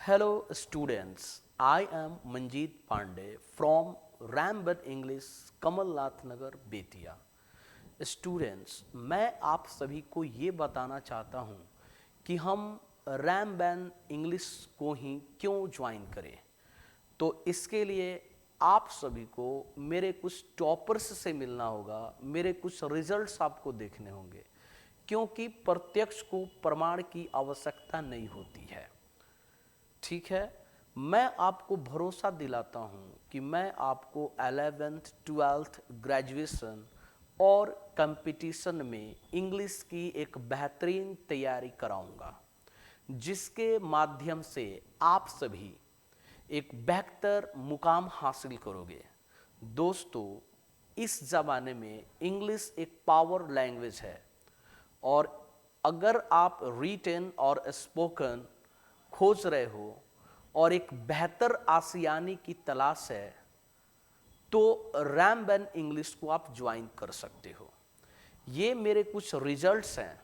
Hello students, I am Manjeet Pandey from Ramban English Kamalnath Nagar Bettiah. Students, मैं आप सभी को ये बताना चाहता हूँ कि हम रैमबैन इंग्लिश को ही क्यों ज्वाइन करें। तो इसके लिए आप सभी को मेरे कुछ टॉपर्स से मिलना होगा, मेरे कुछ रिजल्ट्स आपको देखने होंगे, क्योंकि प्रत्यक्ष को प्रमाण की आवश्यकता नहीं होती है। ठीक है, मैं आपको भरोसा दिलाता हूं कि मैं आपको 11th 12th ग्रेजुएशन और कंपटीशन में इंग्लिश की एक बेहतरीन तैयारी कराऊंगा, जिसके माध्यम से आप सभी एक बेहतर मुकाम हासिल करोगे। दोस्तों, इस ज़माने में इंग्लिश एक पावर लैंग्वेज है और अगर आप रिटन और स्पोकन खोज रहे हो और एक बेहतर आसियानी की तलाश है, तो रैमबैन इंग्लिश को आप ज्वाइन कर सकते हो। ये मेरे कुछ रिजल्ट्स हैं,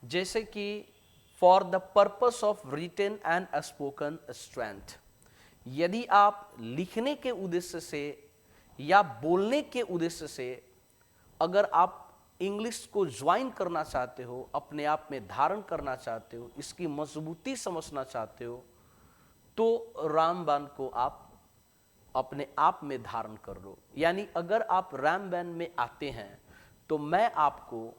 जैसे कि for the purpose of written and spoken strength, यदि आप लिखने के उद्देश्य से या बोलने के उद्देश्य से अगर आप इंग्लिश को ज्वाइन करना चाहते हो, अपने आप में धारण करना चाहते हो, इसकी मजबूती समझना चाहते हो, तो रामबान को आप अपने आप में धारण कर लो। यानी अगर आप रामबान में आते हैं तो मैं आपको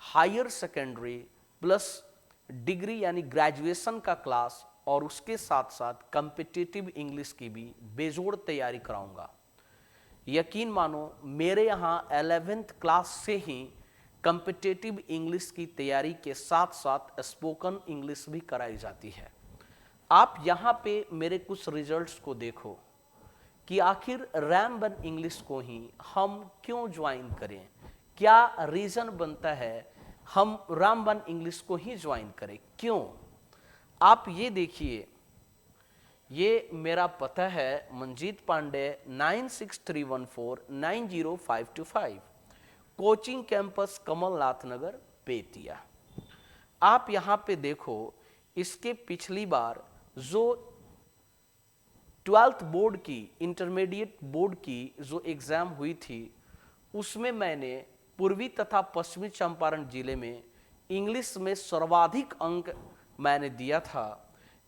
हायर सेकेंडरी प्लस डिग्री यानी ग्रेजुएशन का क्लास और उसके साथ साथ कॉम्पिटिटिव इंग्लिश की भी बेजोड़ तैयारी कराऊंगा। यकीन मानो, मेरे यहाँ 11th क्लास से ही कॉम्पिटिटिव इंग्लिश की तैयारी के साथ साथ स्पोकन इंग्लिश भी कराई जाती है। आप यहाँ पे मेरे कुछ रिजल्ट्स को देखो कि आखिर रैमबन इंग्लिश को ही हम क्यों ज्वाइन करें, क्या रीज़न बनता है हम रैमबन इंग्लिश को ही ज्वाइन करें, क्यों। आप ये देखिए, ये मेरा पता है मंजीत पांडे 9631490525, कोचिंग कैंपस कमलनाथ नगर बेतिया। आप यहाँ पे देखो, इसके पिछली बार जो 12th बोर्ड की, इंटरमीडिएट बोर्ड की जो एग्ज़ाम हुई थी, उसमें मैंने पूर्वी तथा पश्चिमी चंपारण जिले में इंग्लिश में सर्वाधिक अंक मैंने दिया था।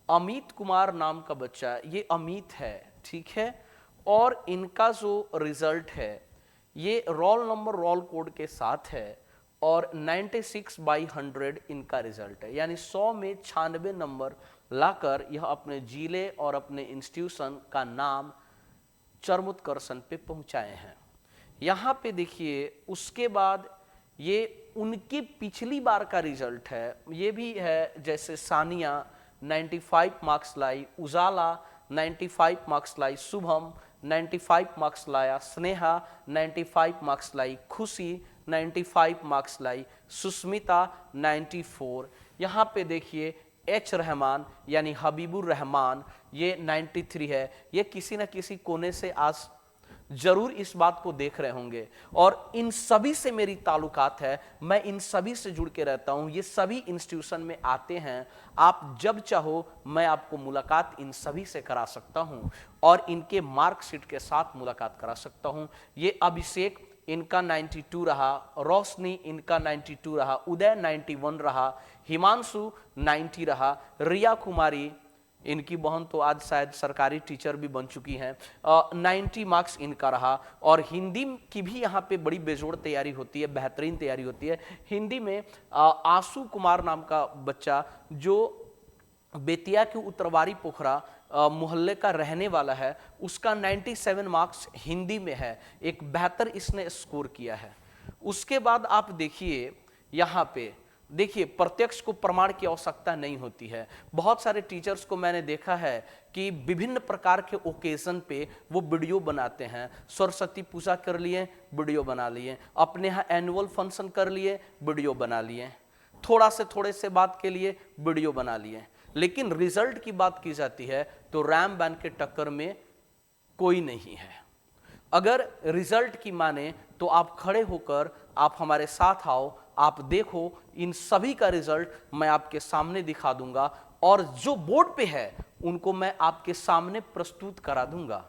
अमित कुमार नाम का बच्चा, ये अमित है, ठीक है, और इनका जो रिजल्ट है ये रोल नंबर रोल कोड के साथ है और 96/100 इनका रिजल्ट है। यानी 100 में 96 नंबर लाकर यह अपने जिले और अपने इंस्टीट्यूशन का नाम चरमोत्कर्षण पे पहुंचाए हैं। यहाँ पे देखिए, उसके बाद ये उनकी पिछली बार का रिजल्ट है, ये भी है, जैसे सानिया 95 मार्क्स लाई, उजाला 95 मार्क्स लाई, शुभम 95 मार्क्स लाया, स्नेहा 95 मार्क्स लाई, खुशी 95 मार्क्स लाई, सुस्मिता 94। यहाँ पे देखिए एच रहमान यानी हबीबुर रहमान, ये 93 है। ये किसी न किसी कोने से आज जरूर इस बात को देख रहे होंगे और इन सभी से मेरी ताल्लुकात है, मैं इन सभी से जुड़ के रहता हूं। ये सभी इंस्टीट्यूशन में आते हैं, आप जब चाहो मैं आपको मुलाकात इन सभी से करा सकता हूं और इनके मार्कशीट के साथ मुलाकात करा सकता हूं। ये अभिषेक, इनका 92 रहा, रोशनी इनका 92 रहा, उदय 91 रहा, हिमांशु 90 रहा, रिया कुमारी, इनकी बहन तो आज शायद सरकारी टीचर भी बन चुकी हैं, 90 मार्क्स इनका रहा। और हिंदी की भी यहाँ पे बड़ी बेजोड़ तैयारी होती है, बेहतरीन तैयारी होती है। हिंदी में आशु कुमार नाम का बच्चा, जो बेतिया के उत्तरवारी पोखरा मोहल्ले का रहने वाला है, उसका 97 मार्क्स हिंदी में है, एक बेहतर इसने स्कोर किया है। उसके बाद आप देखिए, यहाँ पे देखिए प्रत्यक्ष को प्रमाण की आवश्यकता नहीं होती है। बहुत सारे टीचर्स को मैंने देखा है कि विभिन्न प्रकार के ओकेजन पे वो वीडियो बनाते हैं। सरस्वती पूजा कर लिए, वीडियो बना लिए, अपने यहाँ एनुअल फंक्शन कर लिए, वीडियो बना लिए, थोड़े से बात के लिए वीडियो बना लिए, लेकिन रिजल्ट की बात की जाती है तो रैमबैन के टक्कर में कोई नहीं है। अगर रिजल्ट की माने तो आप खड़े होकर आप हमारे साथ आओ, आप देखो, इन सभी का रिजल्ट मैं आपके सामने दिखा दूंगा और जो बोर्ड पे है उनको मैं आपके सामने प्रस्तुत करा दूंगा।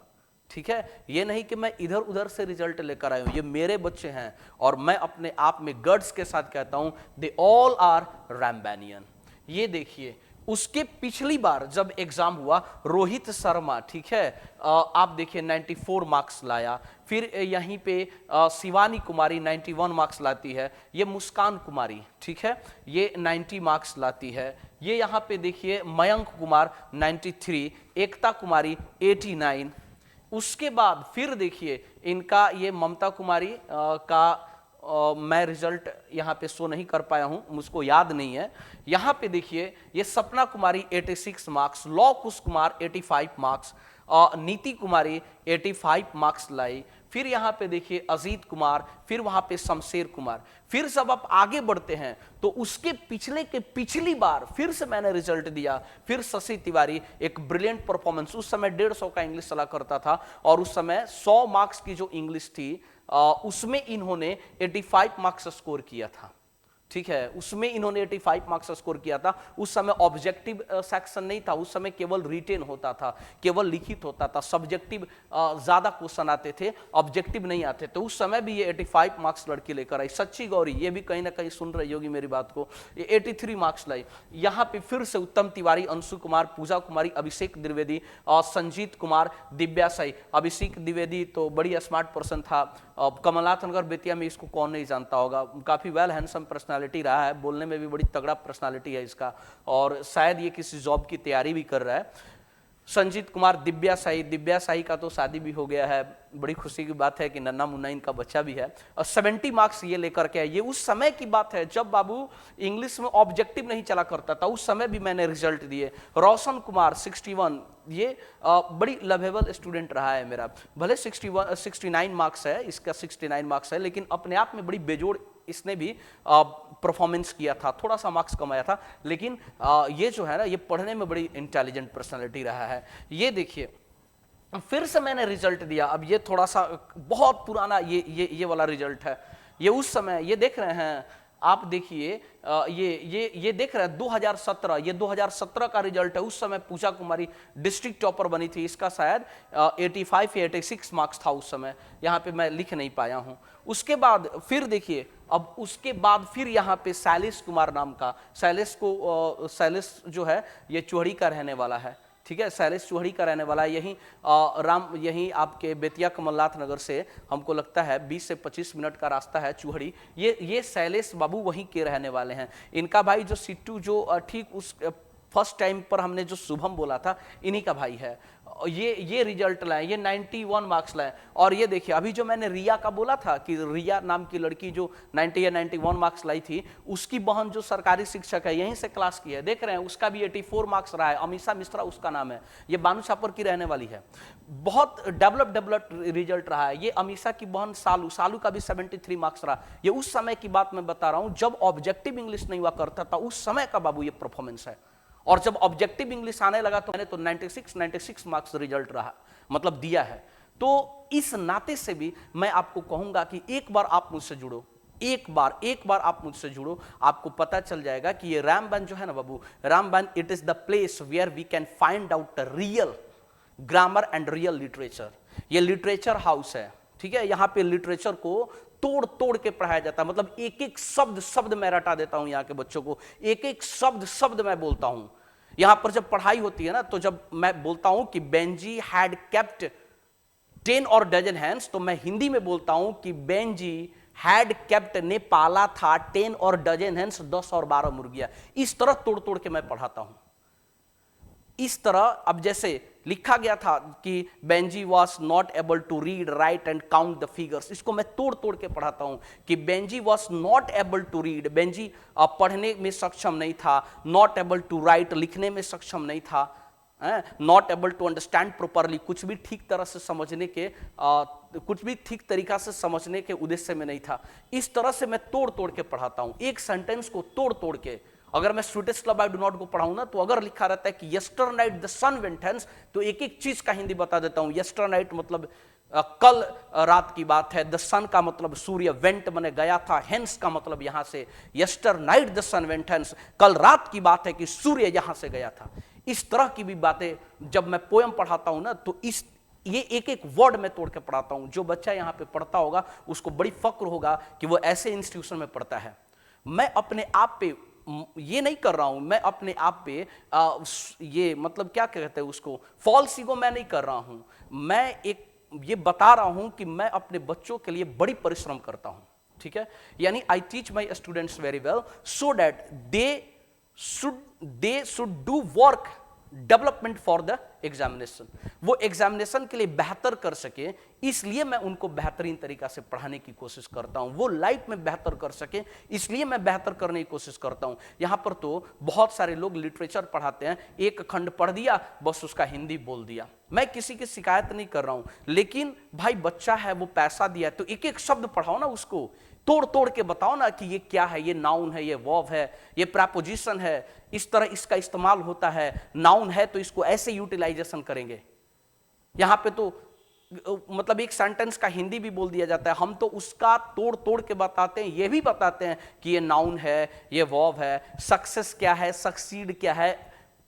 ठीक है, ये नहीं कि मैं इधर उधर से रिजल्ट लेकर आया हूं, ये मेरे बच्चे हैं और मैं अपने आप में गर्ड्स के साथ कहता हूं दे ऑल आर रैम्बैनियन। ये देखिए, उसके पिछली बार जब एग्जाम हुआ रोहित शर्मा, ठीक है, आप देखिए 94 मार्क्स लाया। फिर यहीं पे शिवानी कुमारी 91 मार्क्स लाती है। ये मुस्कान कुमारी, ठीक है, ये 90 मार्क्स लाती है। ये यहाँ पे देखिए मयंक कुमार 93, एकता कुमारी 89। उसके बाद फिर देखिए इनका ये ममता कुमारी का मैं रिजल्ट यहाँ पे शो नहीं कर पाया हूँ, मुझको याद नहीं है। यहाँ पे देखिए ये सपना कुमारी 86 मार्क्स, लौ कुश कुमार 85 मार्क्स, नीति कुमारी 85 मार्क्स लाई। फिर यहाँ पे देखिए अजीत कुमार, फिर वहाँ पे शमशेर कुमार। फिर जब आप आगे बढ़ते हैं तो उसके पिछले के पिछली बार फिर से मैंने रिजल्ट दिया, फिर शशि तिवारी, एक ब्रिलियंट परफॉर्मेंस। उस समय 150 का इंग्लिश चला करता था और उस समय 100 मार्क्स की जो इंग्लिश थी उसमें इन्होंने 85 मार्क्स स्कोर किया था। ठीक है, उसमें इन्होंने 85 मार्क्स स्कोर किया था। उस समय ऑब्जेक्टिव सेक्शन नहीं था, उस समय केवल रिटेन होता था, केवल लिखित होता था। सब्जेक्टिव ज्यादा क्वेश्चन आते थे, ऑब्जेक्टिव नहीं आते। तो उस समय भी ये 85 मार्क्स लड़की लेकर आई। सच्ची गौरी, ये भी कहीं ना कहीं सुन रही होगी मेरी बात को, ये 83 मार्क्स लाई। यहाँ पे फिर से उत्तम तिवारी, अंशु कुमार, पूजा कुमारी, अभिषेक द्विवेदी, संजीत कुमार, दिव्या साई। अभिषेक द्विवेदी तो बड़ी स्मार्ट पर्सन था, कमलनाथ नगर बेतिया में इसको कौन नहीं जानता होगा। काफी वेल हैंडसम पर्सनालिटी रहा है, बोलने में भी बड़ी तगड़ा पर्सनालिटी है इसका, और शायद ये किसी जॉब की तैयारी भी कर रहा है। संजीत कुमार, दिव्या साई का तो शादी भी हो गया है। बड़ी खुशी की बात है कि नन्ना मुन्ना इनका बच्चा भी है। और 70 मार्क्स ये लेकर के, ये उस समय की बात है जब बाबू इंग्लिश में ऑब्जेक्टिव नहीं चला करता था, उस समय भी मैंने रिजल्ट दिए। रोशन कुमार 61, ये बड़ी लवेबल स्टूडेंट रहा है मेरा। भले 69 मार्क्स है इसका, 69 मार्क्स है, लेकिन अपने आप में बड़ी बेजोड़ इसने भी परफॉर्मेंस किया था, थोड़ा सा मार्क्स कमाया था, लेकिन ये जो है ना, ये पढ़ने में बड़ी इंटेलिजेंट पर्सनालिटी रहा है। ये देखिए फिर से मैंने रिजल्ट दिया। अब ये थोड़ा सा बहुत पुराना ये वाला रिजल्ट है। ये उस समय, ये देख रहे हैं आप, देखिए ये देख रहे हैं 2017, ये 2017 का रिजल्ट है। उस समय पूजा कुमारी डिस्ट्रिक्ट टॉपर बनी थी, इसका शायद 85 या 86 मार्क्स था उस समय, यहाँ पे मैं लिख नहीं पाया हूँ। उसके बाद फिर देखिए, अब उसके बाद फिर यहाँ पे शैलेश कुमार नाम का, शैलेश जो है ये चौहड़ी का रहने वाला है। ठीक है, शैलेश चौहड़ी का रहने वाला है, यहीं आपके बेतिया कमलनाथ नगर से हमको लगता है 20 से 25 मिनट का रास्ता है चौहड़ी। ये शैलेश बाबू वहीं के रहने वाले हैं। इनका भाई जो सिट्टू, जो ठीक उस फर्स्ट टाइम पर हमने जो शुभम बोला था, इन्हीं का भाई है। ये रिजल्ट लाए, ये 91 मार्क्स लाए। और ये देखिए अभी जो मैंने रिया का बोला था कि रिया नाम की लड़की जो 90 या 91 मार्क्स लाई थी, उसकी बहन जो सरकारी शिक्षक है यहीं से क्लास की है, देख रहे हैं, उसका भी 84 मार्क्स रहा है। अमीषा मिश्रा उसका नाम है, ये बानू छापर की रहने वाली है। बहुत डेवलप रिजल्ट रहा है। ये अमीषा की बहन सालू का भी 73 मार्क्स रहा। ये उस समय की बात मैं बता रहा हूं जब ऑब्जेक्टिव इंग्लिश नहीं हुआ करता था, उस समय का बाबू ये परफॉर्मेंस है। और जब ऑब्जेक्टिव इंग्लिश आने लगा तो मैंने तो 96 मार्क्स रिजल्ट रहा, मतलब दिया है। तो इस नाते से भी मैं आपको कहूंगा कि एक बार आप मुझसे जुड़ो, एक बार आप मुझसे जुड़ो, आपको पता चल जाएगा कि ये रामबन जो है ना बाबू, Ramban, it is the place where we can find out real grammar and real literature. ये लिटरेचर हाउस है, ठीक है। यहाँ पे लिटरेचर को तोड़ तोड़ के पढ़ाया जाता है, मतलब एक एक शब्द मैं रटा देता हूं यहाँ के बच्चों को, एक एक शब्द मैं बोलता हूं। यहां पर जब पढ़ाई होती है ना, तो जब मैं बोलता हूं कि बेंजी हैड केप्ट 10 और डजन हैंस, तो मैं हिंदी में बोलता हूं कि बेंजी हैड केप्ट, ने पाला था 10 और डजन हैंस, 10 और 12 मुर्गियां। इस तरह तोड़ तोड़ के मैं पढ़ाता हूं। इस तरह अब जैसे लिखा गया था कि Benji was not able to read, write and count the figures, इसको मैं तोड़ तोड़ के पढ़ाता हूं कि Benji was not able to read, Benji पढ़ने में सक्षम नहीं था, नॉट एबल टू राइट, लिखने में सक्षम नहीं था, not able to understand properly, कुछ भी ठीक तरीका से समझने के उद्देश्य में नहीं था। इस तरह से मैं तोड़ तोड़ के पढ़ाता हूं, एक सेंटेंस को तोड़ तोड़ के। अगर मैं sweetest club I do not को पढ़ाऊं ना, तो अगर लिखा रहता है कि yesternight the sun went hence, तो एक एक चीज का हिंदी बता देता हूं। यस्टर नाइट मतलब कल रात की बात है, द सन का मतलब सूर्य, वेंट मने गया था, हेंस का मतलब यहां से, yesternight the sun went hence, कल रात की बात है कि सूर्य यहां से गया था। इस तरह की भी बातें जब मैं पोयम पढ़ाता हूं ना, तो ये एक एक वर्ड में तोड़ के पढ़ाता हूं। जो बच्चा यहां पे पढ़ता होगा उसको बड़ी फक्र होगा कि वो ऐसे इंस्टीट्यूशन में पढ़ता है। मैं अपने आप पे ये नहीं कर रहा हूं, मैं अपने आप पे ये मतलब क्या कहते हैं उसको, फॉल्स ईगो मैं नहीं कर रहा हूं। मैं एक ये बता रहा हूं कि मैं अपने बच्चों के लिए बड़ी परिश्रम करता हूं, ठीक है। यानी I teach my students very well so that they should do work development for the examination. वो एग्जामिनेशन के लिए बेहतर कर सके, इसलिए मैं उनको बेहतरीन तरीका से पढ़ाने की कोशिश करता हूं। वो लाइफ में बेहतर कर सके, इसलिए मैं बेहतर करने की कोशिश करता हूं। यहां पर तो बहुत सारे लोग लिटरेचर पढ़ाते हैं, एक खंड पढ़ दिया बस उसका हिंदी बोल दिया। मैं किसी की शिकायत नहीं कर रहा हूं, लेकिन भाई बच्चा है, वो पैसा दिया तो एक एक शब्द पढ़ाओ ना, उसको तोड़ तोड़ के बताओ ना कि ये क्या है, ये नाउन है, ये वर्ब है, ये प्रेपोजिशन है, इस तरह इसका इस्तेमाल होता है। नाउन है तो इसको ऐसे यूटिलाइजेशन करेंगे। यहां पे तो मतलब एक सेंटेंस का हिंदी भी बोल दिया जाता है, हम तो उसका तोड़ तोड़ के बताते हैं। ये भी बताते हैं कि ये नाउन है, ये वर्ब है, सक्सेस क्या है, सक्सीड क्या है,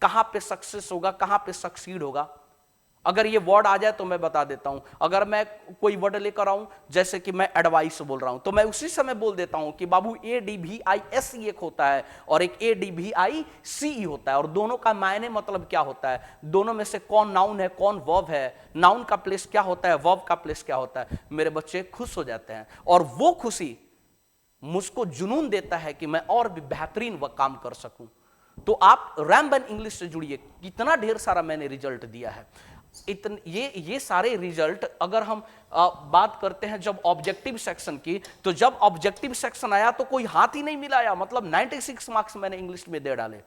कहां पे सक्सेस होगा, कहां पे सक्सीड होगा। अगर ये वर्ड आ जाए तो मैं बता देता हूं। अगर मैं कोई वर्ड लेकर आऊं, जैसे कि मैं एडवाइस बोल रहा हूं, तो मैं उसी समय बोल देता हूं कि बाबू ADVISE एक होता है और एक ADVICE होता है, और दोनों का मायने मतलब क्या होता है, दोनों में से कौन नाउन है कौन वर्ब है, नाउन का प्लेस क्या होता है, वर्ब का प्लेस क्या होता है। मेरे बच्चे खुश हो जाते हैं और वो खुशी मुझको जुनून देता है कि मैं और भी बेहतरीन वह काम कर सकूं। तो आप रैमबन इंग्लिश से जुड़िए, कितना ढेर सारा मैंने रिजल्ट दिया है। ये सारे रिजल्ट अगर हम बात करते हैं जब ऑब्जेक्टिव सेक्शन की, तो जब ऑब्जेक्टिव सेक्शन आया तो कोई हाथ ही नहीं मिलाया, मतलब 96 मार्क्स मैंने इंग्लिश में दे डाले।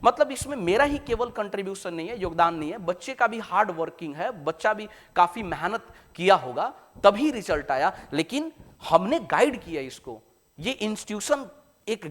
मतलब इसमें मेरा ही केवल कंट्रीब्यूशन नहीं है, योगदान नहीं है, बच्चे का भी हार्ड वर्किंग है, बच्चा भी काफी मेहनत किया होगा तभी रिजल्ट आया। लेकिन हमने गाइड किया इसको। ये इंस्टीट्यूशन एक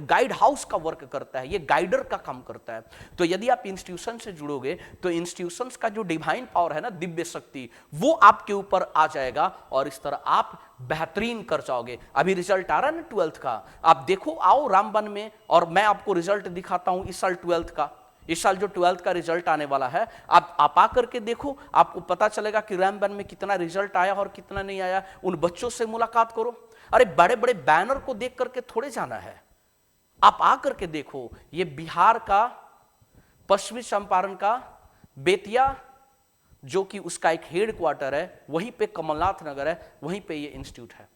गाइड हाउस का वर्क करता है, ये गाइडर का काम करता है। तो यदि आप इंस्टीट्यूशन से जुड़ोगे तो इंस्टीट्यूशंस का जो डिवाइन पावर है ना, दिव्य शक्ति, वो आपके ऊपर आ जाएगा और इस तरह आप बेहतरीन कर जाओगे। अभी रिजल्ट आ रहा है ना 12th का, आप देखो, आओ रामबन में और मैं आपको रिजल्ट दिखाता हूं इस साल 12th का। इस साल जो 12th का रिजल्ट आने वाला है, आप आ करके देखो, आपको पता चलेगा कि रामबन में कितना रिजल्ट आया और कितना नहीं आया। उन बच्चों से मुलाकात करो। अरे बड़े बड़े बैनर को देख करके थोड़े जाना है, आप आ करके देखो। ये बिहार का, पश्चिमी चंपारण का बेतिया, जो कि उसका एक हेड क्वार्टर है, वहीं पे कमलनाथ नगर है, वहीं पे ये इंस्टीट्यूट है।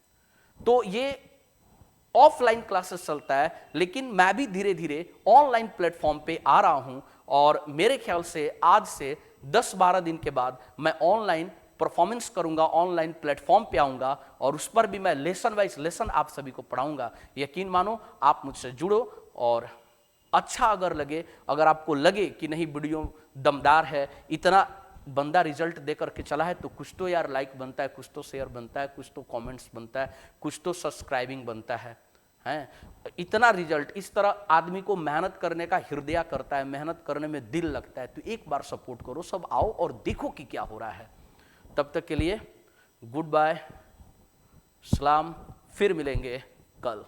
तो ये ऑफलाइन क्लासेस चलता है, लेकिन मैं भी धीरे धीरे ऑनलाइन प्लेटफॉर्म पे आ रहा हूं, और मेरे ख्याल से आज से 10-12 दिन के बाद मैं ऑनलाइन परफॉर्मेंस करूंगा, ऑनलाइन प्लेटफॉर्म पे आऊंगा, और उस पर भी मैं लेसन वाइज लेसन आप सभी को पढ़ाऊंगा। यकीन मानो, आप मुझसे जुड़ो, और अच्छा अगर आपको लगे कि नहीं वीडियो दमदार है, इतना बंदा रिजल्ट दे करके चला है, तो कुछ तो यार लाइक बनता है, कुछ तो शेयर बनता है, कुछ तो कमेंट्स बनता है, कुछ तो सब्सक्राइबिंग बनता है। इतना रिजल्ट, इस तरह आदमी को मेहनत करने का हृदय करता है, मेहनत करने में दिल लगता है। तो एक बार सपोर्ट करो, सब आओ और देखो कि क्या हो रहा है। तब तक के लिए गुड बाय, सलाम, फिर मिलेंगे कल।